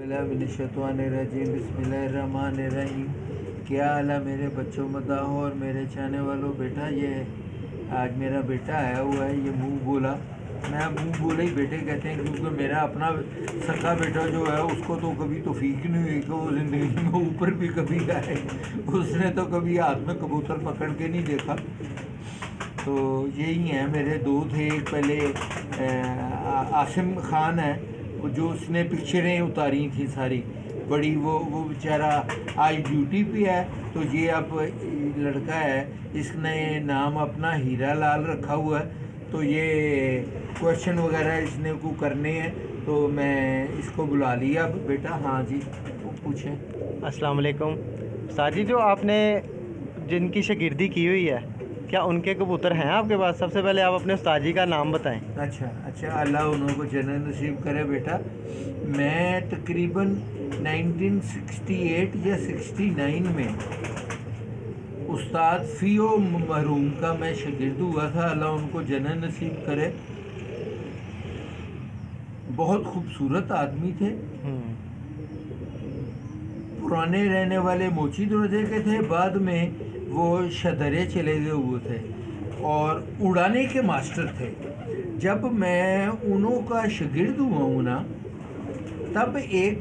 बिस्मिल्लाहिर्रहमानिर्रहीम। क्या हाल है मेरे बच्चों मदाहो और मेरे चाहने वालों। बेटा ये आज मेरा बेटा आया हुआ है, ये मुंह बोला। मैं मुंह बोले ही बेटे कहते हैं, क्योंकि मेरा अपना सगा बेटा जो है उसको तो कभी तौफीक नहीं हुई कि वो ज़िंदगी में ऊपर भी कभी आए। उसने तो कभी हाथ में कबूतर पकड़ के नहीं देखा। तो यही हैं मेरे दो थे। एक पहले आसिम खान है, वो जो उसने पिक्चरें उतारी थी सारी बड़ी, वो बेचारा आज ड्यूटी पे है। तो ये अब लड़का है, इसने नाम अपना हीरा लाल रखा हुआ है। तो ये क्वेश्चन वगैरह इसने को करने हैं, तो मैं इसको बुला लिया। अब बेटा हाँ जी पूछें। अस्सलाम वालेकुम उस्ताद जी, जो आपने जिनकी शागिर्दी की हुई है, क्या उनके कबूतर हैं आपके पास? सबसे पहले आप अपने उस्ताद जी का नाम बताएं। अच्छा, अल्लाह उन्हों को जन्नत नसीब करे। बेटा मैं तकरीबन 1968 या 69 में उस्ताद फ़ियो महरूम का मैं शागिर्द हुआ था। अल्लाह उनको जन्नत नसीब करे। बहुत खूबसूरत आदमी थे। पुराने रहने वाले मोची दरवाजे के थे, बाद में वो शदरे चले गए हुए थे और उड़ाने के मास्टर थे। जब मैं उन्हों का शागिर्द हुआ हूँ ना, तब एक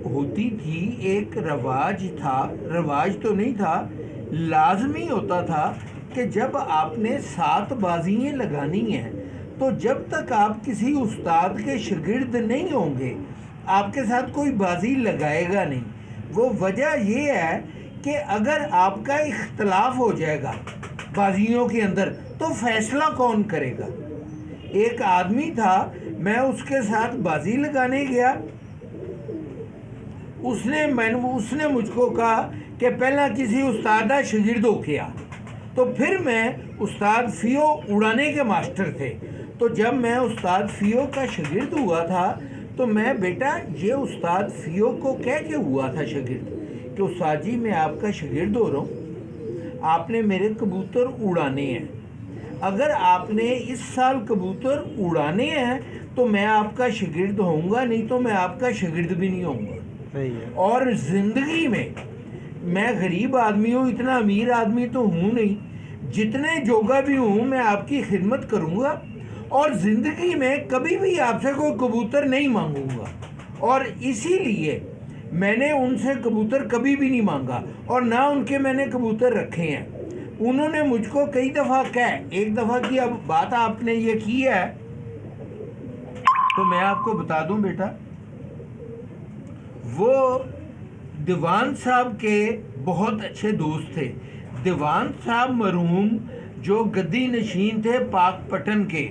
होती थी, एक रवाज तो नहीं था, लाजमी होता था कि जब आपने 7 बाजियाँ लगानी हैं, तो जब तक आप किसी उस्ताद के शागिर्द नहीं होंगे, आपके साथ कोई बाजी लगाएगा नहीं। वो वजह ये है कि अगर आपका इख्तलाफ हो जाएगा बाजियों के अंदर, तो फैसला कौन करेगा? एक आदमी था, मैं उसके साथ बाजी लगाने गया। उसने मुझको कहा कि पहला किसी उस्ताद का शागिर्द हो गया। तो फिर मैं उस्ताद फ़ियो उड़ाने के मास्टर थे। तो जब मैं उस्ताद फ़ियो का शागिर्द हुआ था, तो मैं बेटा ये उस्ताद फ़ियो को कह के हुआ था शागिर्द कि उस्ताद जी मैं आपका शागिर्द हो रहा हूँ, आपने मेरे कबूतर उड़ाने हैं। अगर आपने इस साल कबूतर उड़ाने हैं तो मैं आपका शागिर्द होऊंगा, नहीं तो मैं आपका शागिर्द भी नहीं होऊंगा। सही है। और ज़िंदगी में मैं गरीब आदमी हूँ, इतना अमीर आदमी तो हूँ नहीं। जितने जोगा भी हूँ मैं आपकी खिदमत करूँगा और ज़िंदगी में कभी भी आपसे कोई कबूतर नहीं मांगूंगा। और इसीलिए मैंने उनसे कबूतर कभी भी नहीं मांगा और ना उनके मैंने कबूतर रखे हैं। उन्होंने मुझको कई दफ़ा एक दफ़ा की अब बात आपने ये की है तो मैं आपको बता दूं बेटा, वो दीवान साहब के बहुत अच्छे दोस्त थे। दीवान साहब मरहूम जो गद्दी नशीन थे पाकपटन के,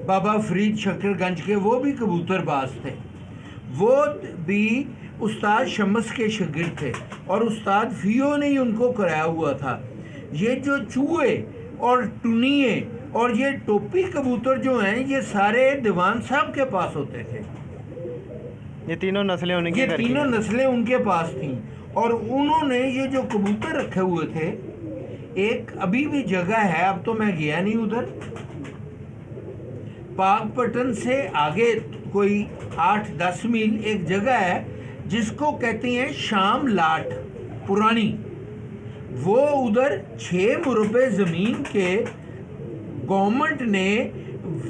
बाबा फरीद शकरगंज के, वो भी कबूतरबाज थे। वो भी उस्ताद शम्स के शागिर्द थे और उस्ताद फ़ियो ने ही उनको कराया हुआ था। ये जो चूहे और टुनिए और ये टोपी कबूतर जो हैं, ये सारे दीवान साहब के पास होते थे। ये तीनों नस्लें उनके पास थीं। और उन्होंने ये जो कबूतर रखे हुए थे, एक अभी भी जगह है, अब तो मैं गया नहीं उधर, पाकपटन से आगे कोई 8-10 मील एक जगह है जिसको कहते हैं शाम लाट पुरानी। वो उधर 6 मुरबे ज़मीन के गवर्नमेंट ने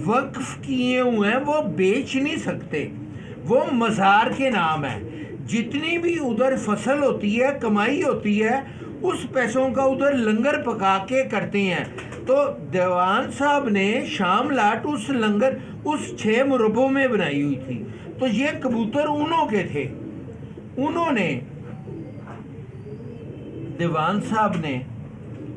वक्फ किए हुए हैं, वो बेच नहीं सकते, वो मज़ार के नाम है। जितनी भी उधर फसल होती है, कमाई होती है, उस पैसों का उधर लंगर पका के करते हैं। तो दीवान साहब ने शाम लाट उस लंगर उस 6 मुरब्बों में बनाई हुई थी। तो ये कबूतर उन्हों के थे। उन्होंने दीवान साहब ने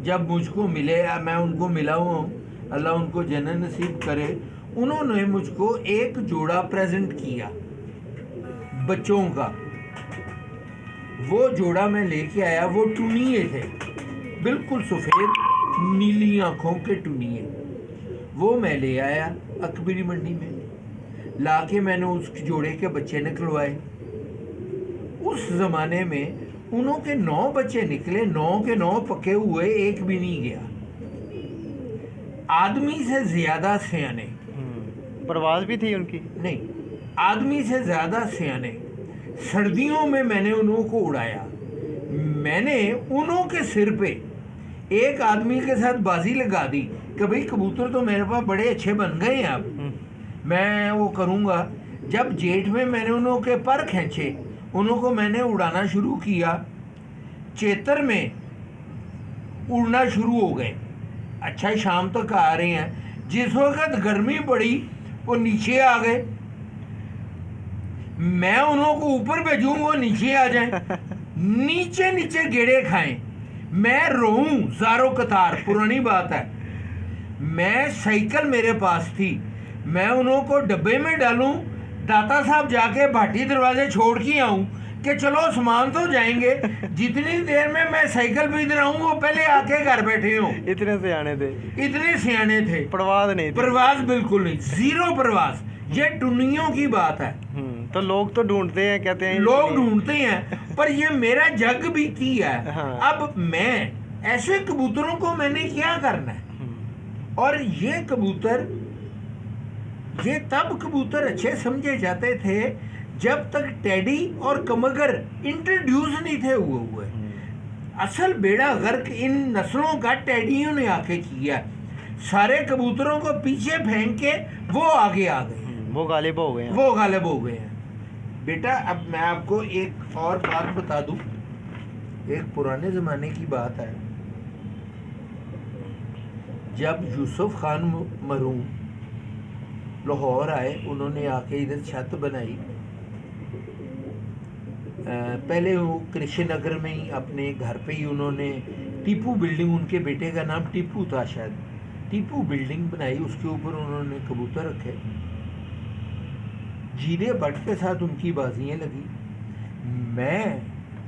जब मुझको मिले, मैं उनको मिला हूँ, अल्लाह उनको जन्नत नसीब करे, उन्होंने मुझको एक जोड़ा प्रेजेंट किया बच्चों का। वो जोड़ा मैं लेके आया, वो टुनिए थे, बिल्कुल सफ़ेद नीली आँखों के टुनिए। वो मैं ले आया अकबरी मंडी में, लाके मैंने उस जोड़े के बच्चे निकलवाए। उस ज़माने में उन्हों के 9 बच्चे निकले, 9 के 9 पके हुए, एक भी नहीं गया। आदमी से ज़्यादा सियाने। परवाज़ भी थी उनकी? नहीं, आदमी से ज़्यादा सियाने। सर्दियों में मैंने ऊनों को उड़ाया। मैंने ऊनों के सिर पे एक आदमी के साथ बाजी लगा दी कि भाई कबूतर तो मेरे पास बड़े अच्छे बन गए हैं, अब मैं वो करूँगा। जब जेठ में मैंने ऊनों के पर खींचे, ऊनों को मैंने उड़ाना शुरू किया, चेतर में उड़ना शुरू हो गए। अच्छा शाम तक आ रहे हैं, जिस वक्त गर्मी पड़ी वो नीचे आ गए। मैं उन्हों को ऊपर भेजूं वो नीचे आ जाएं, नीचे नीचे गेड़े खाएं, मैं रोऊं ज़ारो कतार। पुरानी बात है, मैं साइकिल मेरे पास थी, मैं उन्हों को डब्बे में डालूं, दाता साहब जाके भाटी दरवाजे छोड़ के आऊं कि चलो सामान तो जाएंगे, जितनी देर में मैं साइकिल पे इधर आऊं वो पहले आके घर बैठे हों। इतने सियाने थे, इतने सियाने थे। परवाज नहीं थी। परवाज बिल्कुल नहीं, जीरो परवाज। ये दुनियों की बात है। तो लोग तो ढूंढते हैं, कहते हैं लोग ढूंढते हैं, पर ये मेरा जग बीती है। हाँ। अब मैं ऐसे कबूतरों को मैंने क्या करना है? और ये कबूतर, ये तब कबूतर अच्छे समझे जाते थे जब तक टेडी और कमगर इंट्रोड्यूस नहीं थे हुए। असल बेड़ा गर्क इन नस्लों का टेडियों ने आके किया। सारे कबूतरों को पीछे फेंक के वो आगे आ गए, वो गालिब हो गए हैं। वो गालिब हो गए हैं। बेटा अब मैं आपको एक और बात बता दूं, एक पुराने ज़माने की बात है। जब यूसुफ खान मरूम लाहौर आए, उन्होंने आके इधर छत बनाई। पहले वो कृष्ण नगर में ही अपने घर पे ही उन्होंने टीपू बिल्डिंग, उनके बेटे का नाम टीपू था शायद, टीपू बिल्डिंग बनाई। उसके ऊपर उन्होंने कबूतर रखे। जीरे भट्ट के साथ उनकी बाजियाँ लगी। मैं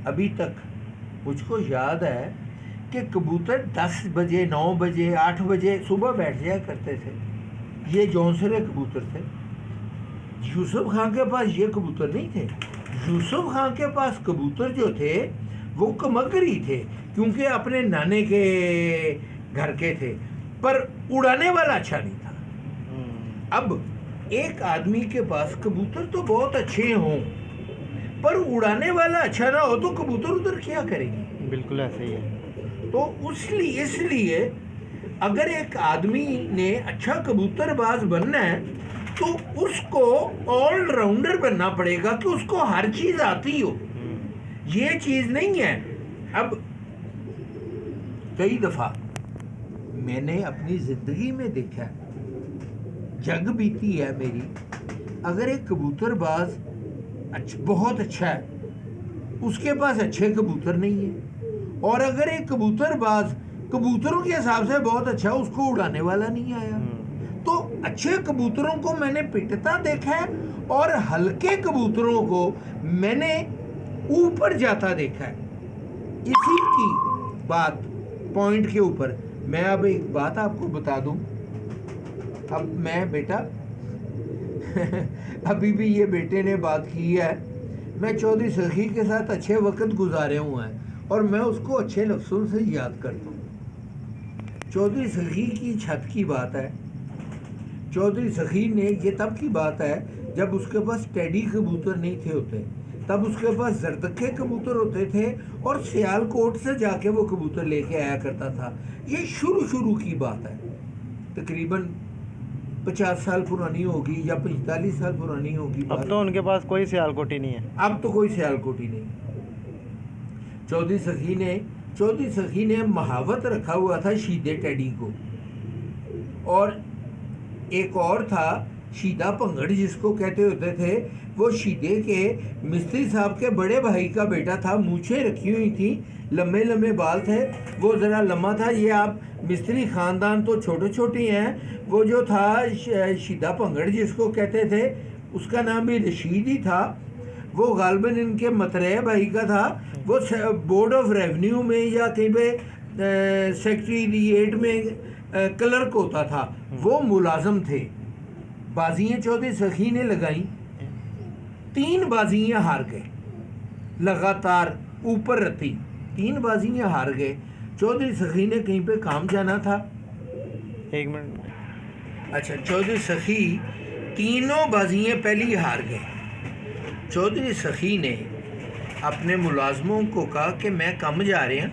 अभी तक, मुझको याद है कि कबूतर 10 बजे 9 बजे 8 बजे सुबह बैठ जाया करते थे। ये जौनसरे कबूतर थे। यूसुफ खान के पास ये कबूतर नहीं थे। यूसुफ खान के पास कबूतर जो थे वो कमगरी थे, क्योंकि अपने नाने के घर के थे, पर उड़ाने वाला अच्छा नहीं था। अब एक आदमी के पास कबूतर तो बहुत अच्छे हों, पर उड़ाने वाला अच्छा ना हो तो कबूतर उधर क्या करेंगे? बिल्कुल ऐसे ही है। तो इसलिए अगर एक आदमी ने अच्छा कबूतरबाज बनना है तो उसको ऑलराउंडर बनना पड़ेगा कि उसको हर चीज आती हो। ये चीज नहीं है। अब कई दफा मैंने अपनी जिंदगी में देखा है, जग बीती है मेरी, अगर एक कबूतरबाज बहुत अच्छा है, उसके पास अच्छे कबूतर नहीं है, और अगर एक कबूतरबाज कबूतरों के हिसाब से बहुत अच्छा, उसको उड़ाने वाला नहीं आया। तो अच्छे कबूतरों को मैंने पिटता देखा है और हल्के कबूतरों को मैंने ऊपर जाता देखा है। इसी की बात पॉइंट के ऊपर मैं अब एक बात आपको बता दूं। अब मैं बेटा अभी भी ये बेटे ने बात की है, मैं चौधरी सखी के साथ अच्छे वक्त गुजारे हुए हैं और मैं उसको अच्छे लफ्ज़ों से याद करता हूँ। चौधरी सखी की छत की बात है। चौधरी सखी ने, ये तब की बात है जब उसके पास टेडी कबूतर नहीं थे होते, तब उसके पास जरदखे कबूतर होते थे और सियालकोट से जाके वो कबूतर लेके आया करता था। ये शुरू की बात है, तकरीबन 50 साल पुरानी होगी या 45 साल पुरानी होगी बात। अब तो उनके पास कोई सियालकोटी नहीं है। अब तो कोई सियालकोटी नहीं। चौधरी सखी ने महावत रखा हुआ था शीदे टेडी को, और एक और था शीदा पंगड़ जिसको कहते होते थे। वो शीदे के मिस्त्री साहब के बड़े भाई का बेटा था, मूछें रखी हुई थी, लंबे लंबे बाल थे, वो ज़रा लम्बा था। ये आप मिस्त्री ख़ानदान तो छोटे छोटे हैं। वो जो था शीदा पंगड़ जिसको कहते थे, उसका नाम भी रशीद ही था। वो गालबन इनके मतरे भाई का था। वो बोर्ड ऑफ रेवेन्यू में या कहीं पे सेक्रेटरीट में क्लर्क होता था, वो मुलाजम थे। बाजियाँ चौधरी सखी ने लगाई, 3 बाजियाँ हार गए लगातार, ऊपर रखी 3 बाजियाँ हार गए। चौधरी सखी ने कहीं पे काम जाना था। 1 मिनट। अच्छा, चौधरी सखी तीनों बाजियाँ पहली हार गए। चौधरी सखी ने अपने मुलाजमों को कहा कि मैं कम जा रहा,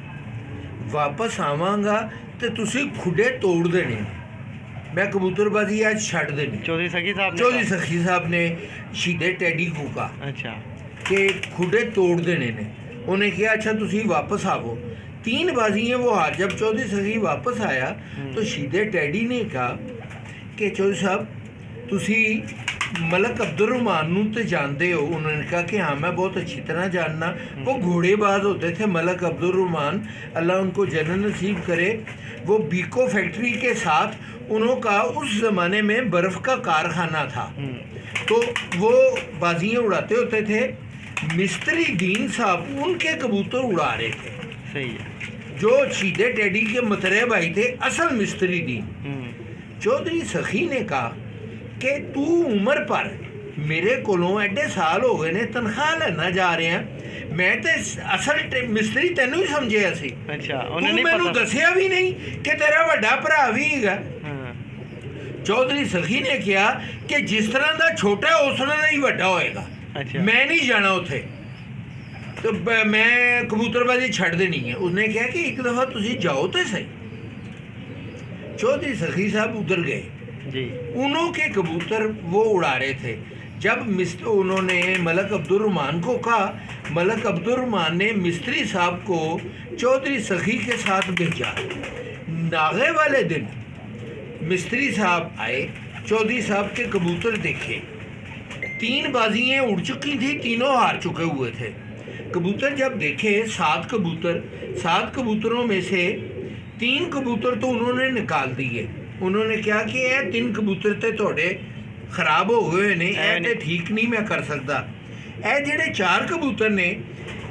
वापस आवांगा तो तुसी खुडे तोड़ देने, मैं कबूतरबाजी आज छड़ देनी। चौधरी सखी साहब ने चौधरी सखी साहब ने शहीदे टैडी को कहा अच्छा कि खुडे तोड़ देने ने। उन्हें कहा अच्छा तुसी वापस आवो। 3 बाजियाँ वो हार। जब चौधरी सखी वापस आया तो शहीदे टैडी ने कहा कि चौधरी साहब तुसी मलक अब्दुल रहमान नू तो जानते हो? उन्होंने कहा कि हाँ मैं बहुत अच्छी तरह जानना। वो घोड़ेबाज होते थे मलक अब्दुल रहमान, अल्लाह उनको जन्नत नसीब करे। वो बीको फैक्ट्री के साथ उनका उस ज़माने में बर्फ़ का कारखाना था, तो वो बाजियाँ उड़ाते होते थे। मिस्त्री दीन साहब उनके कबूतर उड़ा रहे थे। सही है। जो शहीदे टैडी के मतरे भाई थे असल मिस्त्री दीन। चौधरी सखी ने कहा कि तू उम्र पर मेरे कोलों एडे साल हो गए ने तनख्वाह लेना जा रहे हैं, मैं तो असल मिस्त्री तेनू ही समझे सी। अच्छा तू उन्हें नहीं मैनू पता। दसिया भी नहीं कि तेरा वड्डा भरा भी है। हाँ, चौधरी सखी ने कहा कि जिस तरह का छोटा है उस तरह का ही वड्डा होएगा, अच्छा मैं नहीं जाना उथे, तो मैं कबूतरबाजी छड़ देनी है। उसने कहा कि एक दफ़ा तुसी जाओ तो सही। चौधरी सखी साहब उधर गए, जी उन्हों के कबूतर वो उड़ा रहे थे। जब उन्होंने मलक अब्दुल रहमान को कहा, मलक अब्दुल रहमान ने मिस्त्री साहब को चौधरी सखी के साथ भेजा। नागे वाले दिन मिस्त्री साहब आए, चौधरी साहब के कबूतर देखे। 3 बाजियाँ उड़ चुकी थी, तीनों हार चुके हुए थे। कबूतर जब देखे 7 कबूतर, 7 कबूतरों में से 3 कबूतर तो उन्होंने निकाल दिए। उन्होंने कहा कि ये 3 कबूतर ते थोड़े खराब हो गए ने, ये ते ठीक नहीं मैं कर सकता। ये जेडे 4 कबूतर ने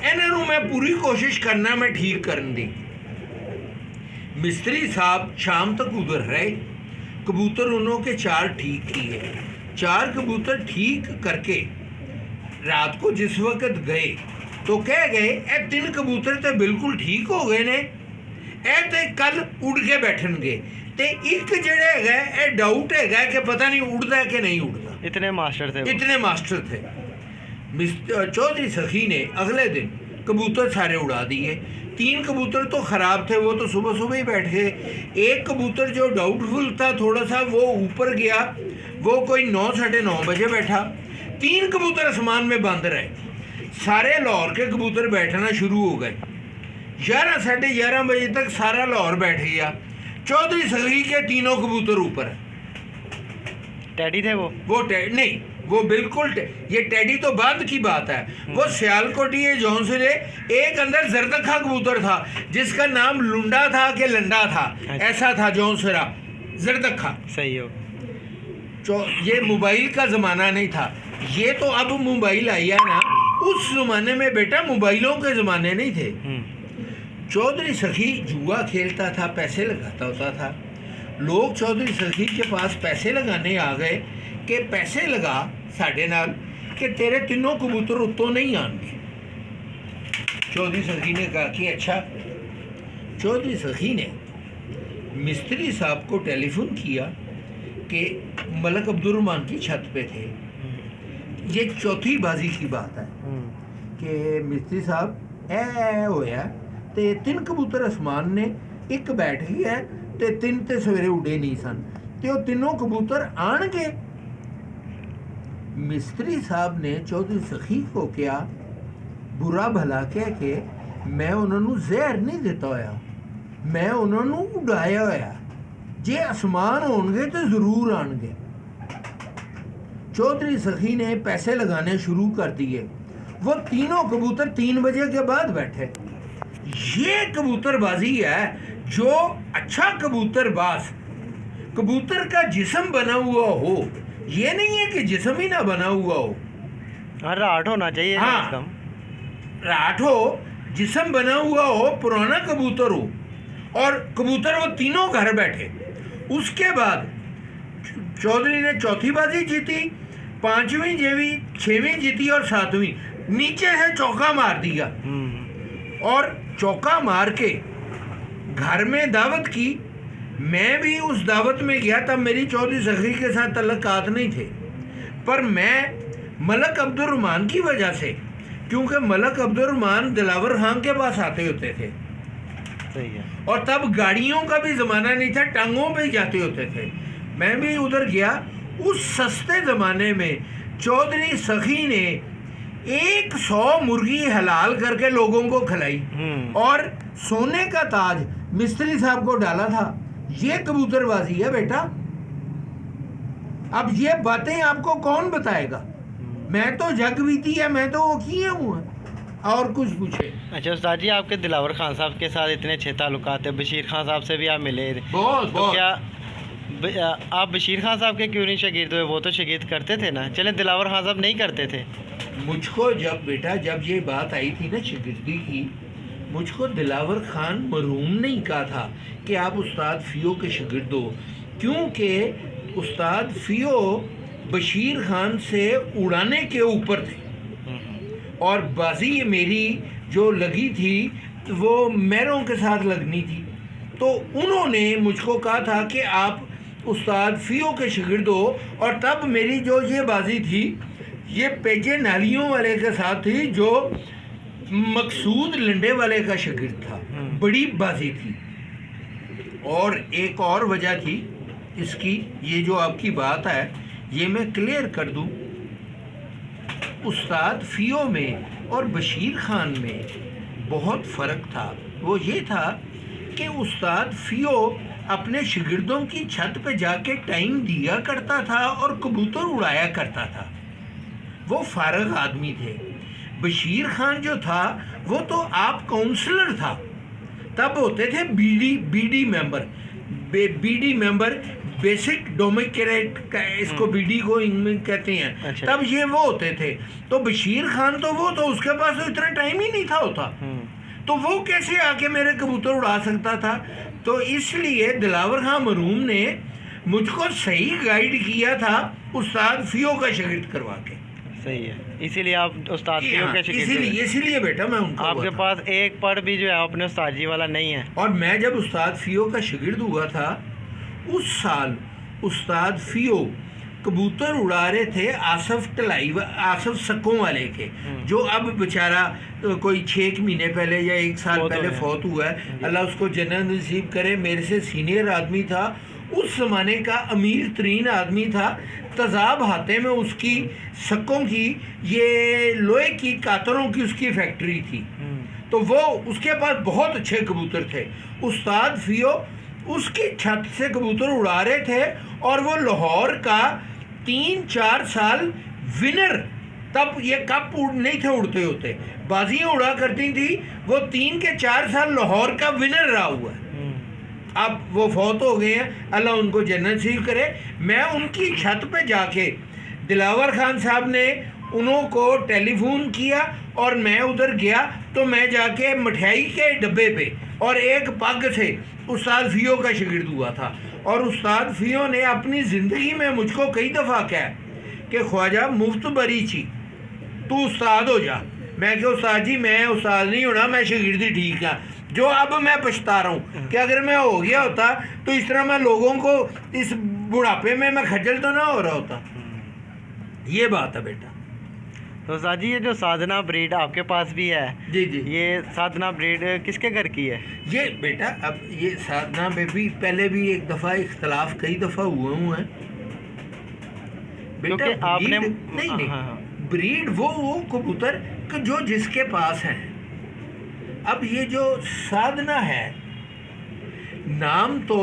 इन्हों मैं पूरी कोशिश करना मैं ठीक करन दी। मिस्त्री साहब शाम तक उधर रहे, कबूतर उन्हों के 4 ठीक किए। 4 कबूतर ठीक करके रात को जिस वक्त गए तो कह गए ये 3 कबूतर तो बिल्कुल ठीक हो गए ने, ये तो कल उड़ के बैठनगे, ते एक जड़ा है ये डाउट है कि पता नहीं उड़ता है कि नहीं उड़ता। इतने मास्टर थे वो। इतने मास्टर थे। चौधरी सखी ने अगले दिन कबूतर सारे उड़ा दिए। 3 कबूतर तो ख़राब थे, वो तो सुबह सुबह ही बैठ गए। एक कबूतर जो डाउटफुल था थोड़ा सा, वो ऊपर गया, वो कोई 9 साढ़े 9 बजे बैठा। 3 कबूतर आसमान में बंद रहे। सारे लाहौर के कबूतर बैठना शुरू हो गए। 11 साढ़े 11 बजे तक सारा लाहौर बैठ गया। चौधरी सखी के तीनों कबूतर ऊपर। टैडी थे वो नहीं, वो बिल्कुल ये टैडी तो बाद की बात है। वो सियालकोटी जौनसरे एक अंदर जरदखा कबूतर था जिसका नाम लुंडा था कि लंडा था, ऐसा था जौनसरा जरदखा। सही हो। ये मोबाइल का ज़माना नहीं था, ये तो अब मोबाइल आई है ना। उस ज़माने में बेटा मोबाइलों के ज़माने नहीं थे। चौधरी सखी जुआ खेलता था, पैसे लगाता होता था। लोग चौधरी सखी के पास पैसे लगाने आ गए कि पैसे लगा साढ़े नाल कि तेरे तीनों कबूतर उत्तों नहीं आएंगे। चौधरी सखी ने कहा कि अच्छा। चौधरी सखी ने मिस्त्री साहब को टेलीफोन किया कि मलक अब्दुल रहमान की छत पे थे। ये चौथी बाजी की बात है कि मिस्त्री साहब ए होया ते 3 कबूतर आसमान ने, एक बैठ गया ते 3 ते सवेरे उड़े नहीं सन, ते वो तीनों कबूतर आनगे। मिस्त्री साहब ने चौधरी सखी को क्या बुरा भला कह के मैं उन्होंने जहर नहीं दिता होया, मैं उन्होंने उड़ाया होया, जे आसमान होंगे तो ज़रूर आएंगे। चौधरी सखी ने पैसे लगाने शुरू कर दिए। वो तीनों कबूतर 3 बजे के बाद बैठे। ये कबूतरबाजी है जो अच्छा कबूतरबाज, कबूतर का जिस्म बना हुआ हो, ये नहीं है कि जिस्म ही ना बना हुआ हो। हाँ, राठ होना चाहिए। हाँ, कम राठ हो, जिस्म बना हुआ हो, पुराना कबूतर हो, और कबूतर वो तीनों घर बैठे। उसके बाद चौधरी ने चौथी बाजी जीती, 5वीं जीती, 6वीं जीती और 7वीं। नीचे से चौका मार दिया और चौका मार के घर में दावत की। मैं भी उस दावत में गया, तब मेरी चौधरी सखी के साथ तल्लुकात नहीं थे। पर मैं मलक अब्दुर्रहमान की वजह से, क्योंकि मलक अब्दुर्रहमान दिलावर खान के पास आते होते थे, सही है। और तब गाड़ियों का भी ज़माना नहीं था, टांगों पे ही जाते होते थे। मैं भी उधर गया। उस सस्ते ज़माने में चौधरी सखी ने 100 मुर्गी हलाल करके लोगों को खिलाई और सोने का ताज मिस्त्री साहब को डाला था। ये कबूतरबाजी है बेटा। अब ये बातें आपको कौन बताएगा? मैं तो जग बीती है, मैं तो वो किए हूँ। और कुछ पूछे? अच्छा उस्ताद जी, आपके दिलावर खान साहब के साथ इतने अच्छे ताल्लुकात है, बशीर खान साहब से भी आप मिले, बहुत तो क्या आप बशीर खान साहब के क्यों नहीं शागिर्द हुए? वो तो शागिर्द करते थे ना। चले दिलावर खान साहब नहीं करते थे। मुझको जब ये बात आई थी ना शागिर्दी की, मुझको दिलावर खान मरहूम ने ही कहा था कि आप उस्ताद फ़ियो के शागिर्द हो, क्योंकि उस्ताद फ़ियो बशीर खान से उड़ाने के ऊपर थे और बाजी मेरी जो लगी थी वो मैरों के साथ लगनी थी। तो उन्होंने मुझको कहा था कि आप उस्ताद फ़ियो के शागिर्द हो, और तब मेरी जो ये बाजी थी ये पेजे नालियों वाले के साथ थी जो मकसूद लंडे वाले का शागिर्द था। बड़ी बाजी थी। और एक और वजह थी इसकी, ये जो आपकी बात है ये मैं क्लियर कर दूं। उस्ताद फ़ियो में और बशीर खान में बहुत फ़र्क था। वो ये था कि उस्ताद फ़ियो अपने शागिर्दों की छत पे जाके टाइम दिया करता था और कबूतर उड़ाया करता था। वो फारग आदमी थे। बशीर खान जो था वो तो आप काउंसलर था। तब होते थे BD member, BD member, basic democrat का, इसको बीडी को इनमें कहते हैं। अच्छा। तब ये वो होते थे। तो बशीर खान तो वो, तो उसके पास तो इतना टाइम ही नहीं था होता, तो वो कैसे आके मेरे कबूतर उड़ा सकता था? तो इसलिए दिलावर खान मरहूम ने मुझको सही गाइड किया था उस्ताद फ़ियो का शागिर्द करवा के। सही है, इसीलिए आप उस्ताद फ़ियो के शागिर्द हुए। इसीलिए बेटा मैं उनको आपके पास एक पढ़ भी जो है अपने उस्ताद जी वाला नहीं है। और मैं जब उस्ताद फ़ियो का शागिर्द हुआ था उस साल उस्ताद फ़ियो कबूतर उड़ा रहे थे आसफ सक्कों वाले के, जो अब बेचारा कोई 6 महीने पहले या 1 साल पहले फौत हुआ है। अल्लाह उसको जन्नत नसीब करे। मेरे से सीनियर आदमी था, उस ज़माने का अमीर तरीन आदमी था। तजाब हाते में उसकी सक्कों की, ये लोहे की कातरों की उसकी फैक्ट्री थी। तो वो उसके पास बहुत अच्छे कबूतर थे। उस्ताद फ़ियो उसकी छत से कबूतर उड़ा रहे थे और वो लाहौर का 3-4 साल विनर, तब ये कप नहीं थे उड़ते होते, बाजियाँ उड़ा करती थी। वो 3 के 4 साल लाहौर का विनर रहा हुआ है। अब वो फौत हो गए हैं, अल्लाह उनको जन्नत नसीब करे। मैं उनकी छत पे जाके, दिलावर खान साहब ने उनको टेलीफोन किया और मैं उधर गया, तो मैं जाके मिठाई के डब्बे पे और एक पग से उस्ताद फ़ियो का शागिर्द हुआ था। और उस्ताद फ़ियो ने अपनी ज़िंदगी में मुझको कई दफ़ा कहा कि ख्वाजा मुफ्त बरी छी, तू उस्ताद हो जा। मैं क्या उस्ताद जी, मैं उस्ताद नहीं होना, मैं शागिर्द ही ठीक है। जो अब मैं पछता रहा हूँ कि अगर मैं हो गया होता तो इस तरह मैं लोगों को इस बुढ़ापे में मैं खज्जल तो ना हो रहा होता। ये बात है बेटा। तो उस्ताद जी, ये जो साधना ब्रीड आपके पास भी है, जी जी, ये साधना ब्रीड किसके घर की है? ये बेटा अब ये साधना में भी पहले भी एक दफ़ा इख्तलाफ कई दफ़ा हुए हैं बेटा। क्योंकि आपने नहीं हाँ। ब्रीड वो कबूतर जो जिसके पास है। अब ये जो साधना है, नाम तो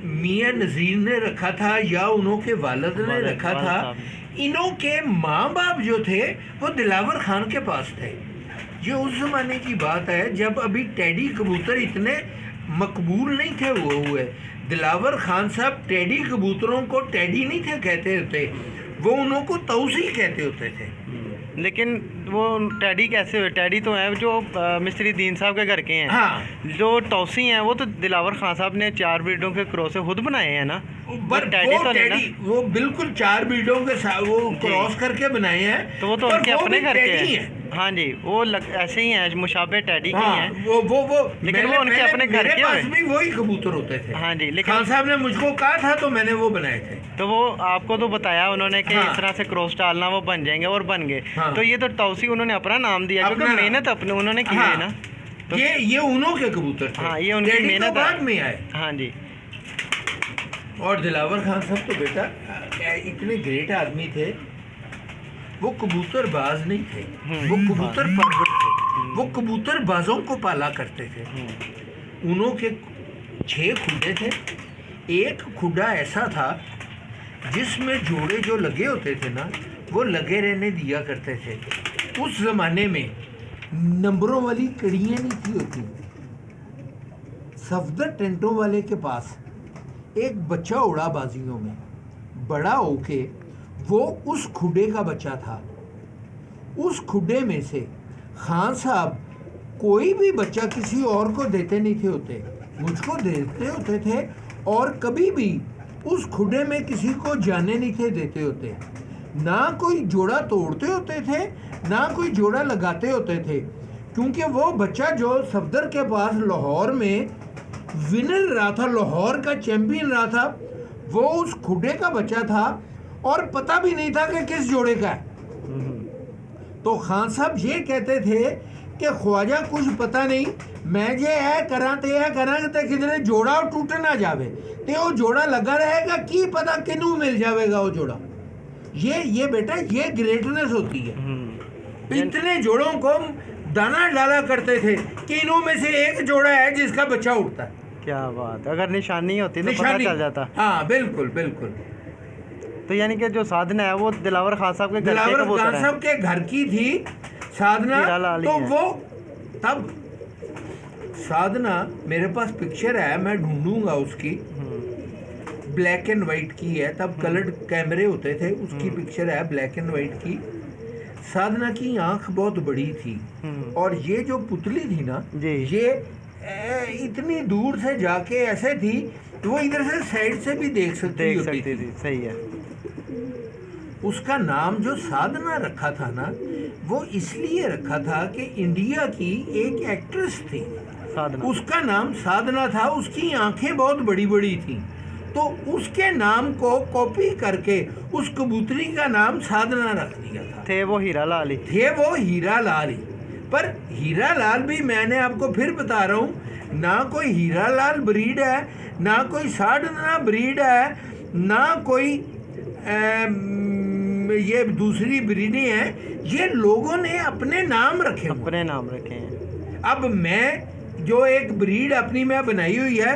मियाँ नज़ीर ने रखा था या उनके वालिद ने रखा था। इनों के माँ बाप जो थे वो दिलावर खान के पास थे। ये उस ज़माने की बात है जब अभी टेडी कबूतर इतने मकबूल नहीं थे हुए। दिलावर खान साहब टेडी कबूतरों को टेडी नहीं थे कहते होते, वो उन्हों को तौसी कहते होते थे। लेकिन वो टैडी कैसे हुए? टैडी तो हैं जो मिस्त्री दीन साहब के घर के हैं। हाँ। जो टौसी हैं वो तो दिलावर खान साहब ने 4 ब्रीडों के क्रॉस से खुद बनाए हैं ना। वो बिल्कुल 4 ब्रीडों के साथ वो क्रॉस करके बनाए हैं। तो वो तो उनके अपने घर के हैं। हाँ जी, वो ऐसे ही हैं, मुशाबे टैडी के हैं। वो लेकिन वो उनके अपने घर के पास भी वही कबूतर होते थे। हाँ जी, लेकिन खान साहब ने मुझको कहा था तो मैंने वो बनाए थे। तो वो आपको तो बताया उन्होंने कि हाँ। इस तरह से क्रॉस डालना, वो बन जाएंगे और बन गए। हाँ। तो ये तो तौसी उन्होंने अपना नाम दिया, अपना क्योंकि नाम। मेहनत अपने उन्होंने की हाँ। है ना। तो ये उन्हों के कबूतर थे। हाँ, ये उनकी डैडी तो मेहनत बाद है। में आए। हाँ जी। और दिलावर खान साहब तो बेटा इतने ग्रेट आदमी थे, वो कबूतरबाज नहीं थे, वो कबूतर परवर थे, वो कबूतर बाजों को पाला करते थे। उन्हों के 6 खुडे थे। एक खुडा ऐसा था जिसमें जोड़े जो लगे होते थे ना, वो लगे रहने दिया करते थे। उस ज़माने में नंबरों वाली कड़ियाँ नहीं थी होती। सफदर टेंटों वाले के पास एक बच्चा उड़ा बाजियों में, बड़ा होके वो उस खुडे का बच्चा था। उस खुडे में से खान साहब कोई भी बच्चा किसी और को देते नहीं थे होते, मुझको देते होते थे। और कभी भी उस खुडे में किसी को जाने नहीं थे देते होते। ना कोई जोड़ा तोड़ते होते थे, ना कोई जोड़ा लगाते होते थे, क्योंकि वो बच्चा जो सफदर के पास लाहौर में विनर रहा था, लाहौर का चैंपियन रहा था, वो उस खुडे का बच्चा था और पता भी नहीं था कि किस जोड़े का है। तो खान साहब ये कहते थे कि ख्वाजा कुछ पता नहीं, मैं जे है करा ते किधरे जोड़ा टूट ना जावे, ते वो जोड़ा लगा रहेगा, की पता किनू मिल जाएगा वो जोड़ा। ये बेटा ये ग्रेटनेस होती है। इतने जोड़ों को दाना डाला करते थे कि इनों में से एक जोड़ा है जिसका बच्चा उठता है। क्या बात, अगर निशानी होती तो पता चल जाता। हाँ बिल्कुल बिल्कुल। तो यानी कि जो साधना है वो दिलावर खान साहब के घर के दिलावर कबूतर खान हैं। साहब के घर की थी साधना। हीरा लाल ही तो है। वो तब साधना मेरे पास पिक्चर है, मैं ढूंढूंगा उसकी, ब्लैक एंड वाइट की है, तब कलर्ड कैमरे होते थे, उसकी पिक्चर है ब्लैक एंड वाइट की। साधना की आंख बहुत बड़ी थी और ये जो पुतली थी ना जी। ये इतनी दूर से जाके ऐसे थी तो वो इधर से साइड से भी देख सकती थी। सही है। उसका नाम जो साधना रखा था ना, वो इसलिए रखा था कि इंडिया की एक एक्ट्रेस थी साधना, उसका नाम साधना था, उसकी आंखें बहुत बड़ी बड़ी थी, तो उसके नाम को कॉपी करके उस कबूतरी का नाम साधना रख दिया था। थे वो हीरा लाल ही। हीरा लाल ही। पर हीरा लाल भी मैं आपको फिर बता रहा हूँ, ना कोई हीरा लाल ब्रीड है, ना कोई साधना ब्रीड है, ना कोई ये दूसरी ब्रीडें हैं, ये लोगों ने अपने नाम रखे हुए। अपने नाम रखे हैं। अब मैं जो एक ब्रीड अपनी मैं बनाई हुई है